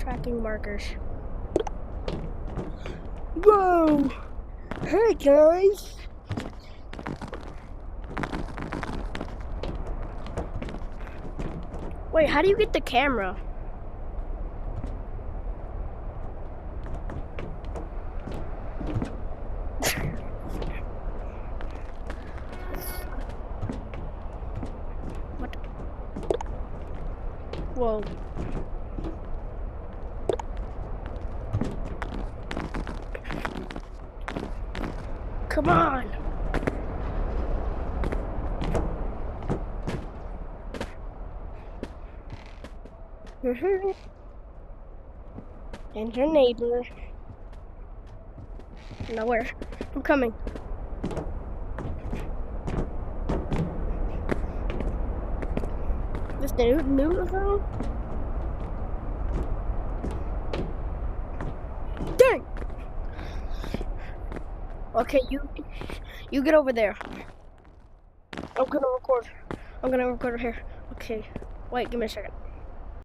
tracking markers. Whoa! Hey guys! Wait, how do you get the camera? What? Whoa. Come on! And your neighbor. Nowhere. I'm coming. This new phone? Dang! Okay, you get over there. I'm gonna record here. Okay, wait, give me a second.